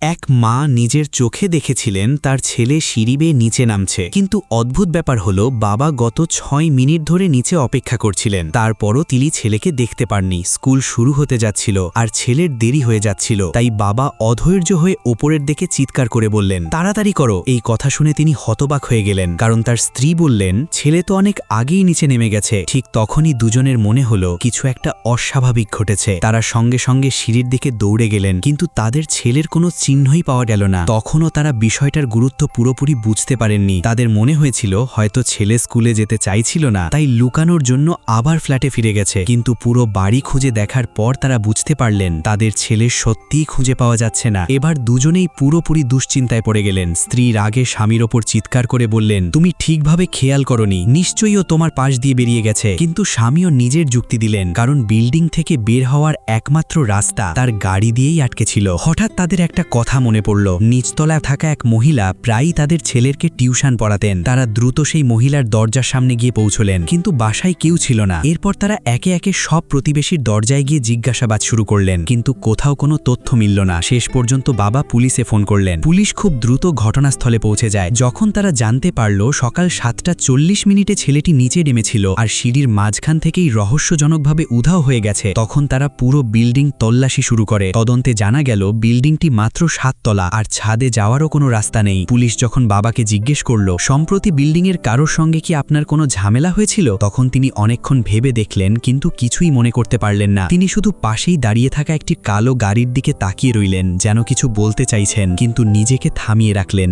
এক মা নিজের চোখে দেখেছিলেন তার ছেলে সিঁড়ি বেয়ে নিচে নামছে, কিন্তু অদ্ভুত ব্যাপার হলো বাবা গত ৬ মিনিট ধরে নিচে অপেক্ষা করছিলেন। তারপরও তিনি ছেলেকে দেখতে পাননি। স্কুল শুরু হতে যাচ্ছিল আর ছেলের দেরি হয়ে যাচ্ছিল, তাই বাবা অধৈর্য হয়ে ওপরের দিকে চিৎকার করে বললেন, তাড়াতাড়ি করো। এই কথা শুনে তিনি হতবাক হয়ে গেলেন, কারণ তার স্ত্রী বললেন ছেলে তো অনেক আগেই নিচে নেমে গেছে। ঠিক তখনই দুজনের মনে হলো কিছু একটা অস্বাভাবিক ঘটেছে। তারা সঙ্গে সঙ্গে সিঁড়ির দিকে দৌড়ে গেলেন, কিন্তু তাদের ছেলের কোনো চিহ্নই পাওয়া গেল না। তখনও তারা বিষয়টার গুরুত্ব পুরোপুরি বুঝতে পারেননি। তাদের মনে হয়েছিল হয়তো ছেলে স্কুলে যেতে চাইছিল না, তাই লুকানোর জন্য আবার ফ্ল্যাটে ফিরে গেছে। কিন্তু পুরো বাড়ি খুঁজে দেখার পর তারা বুঝতে পারলেন তাদের ছেলে সত্যিই খুঁজে পাওয়া যাচ্ছে না। এবার দুজনেই পুরোপুরি দুশ্চিন্তায় পড়ে গেলেন। স্ত্রী রাগে স্বামীর ওপর চিৎকার করে বললেন, তুমি ঠিকভাবে খেয়াল করনি, নিশ্চয়ই ও তোমার পাশ দিয়ে বেরিয়ে গেছে। কিন্তু স্বামীও নিজের যুক্তি দিলেন, কারণ বিল্ডিং থেকে বের হওয়ার একমাত্র রাস্তা তার গাড়ি দিয়েই আটকে ছিল। হঠাৎ তাদের একটা কথা মনে পড়ল। নিচতলায় থাকা এক মহিলা প্রায়ই তাদের ছেলেরকে টিউশন পড়াতেন। তারা দ্রুত সেই মহিলার দরজার সামনে গিয়ে পৌঁছলেন, কিন্তু বাসায় কেউ ছিল না। এরপর তারা একে একে সব প্রতিবেশীর দরজায় গিয়ে জিজ্ঞাসাবাদ শুরু করলেন, কিন্তু কোথাও কোনো তথ্য মিলল না। শেষ পর্যন্ত বাবা পুলিশে ফোন করলেন। পুলিশ খুব দ্রুত ঘটনাস্থলে পৌঁছে যায়। যখন তারা জানতে পারল সকাল 7:40 ছেলেটি নিচে নেমেছিল আর সিঁড়ির মাঝখান থেকেই রহস্যজনকভাবে উধাও হয়ে গেছে, তখন তারা পুরো বিল্ডিং তল্লাশি শুরু করে। তদন্তে জানা গেল বিল্ডিংটি মাত্র 7 তলা আর ছাদে যাওয়ারও কোনো রাস্তা নেই। পুলিশ যখন বাবাকে জিজ্ঞেস করল, সম্প্রতি বিল্ডিংয়ের কারোর সঙ্গে কি আপনার কোনো ঝামেলা হয়েছিল, তখন তিনি অনেকক্ষণ ভেবে দেখলেন, কিন্তু কিছুই মনে করতে পারলেন না। তিনি শুধু পাশেই দাঁড়িয়ে থাকা একটি কালো গাড়ির দিকে তাকিয়ে রইলেন, যেন কিছু বলতে চাইছেন, কিন্তু নিজেকে থামিয়ে রাখলেন।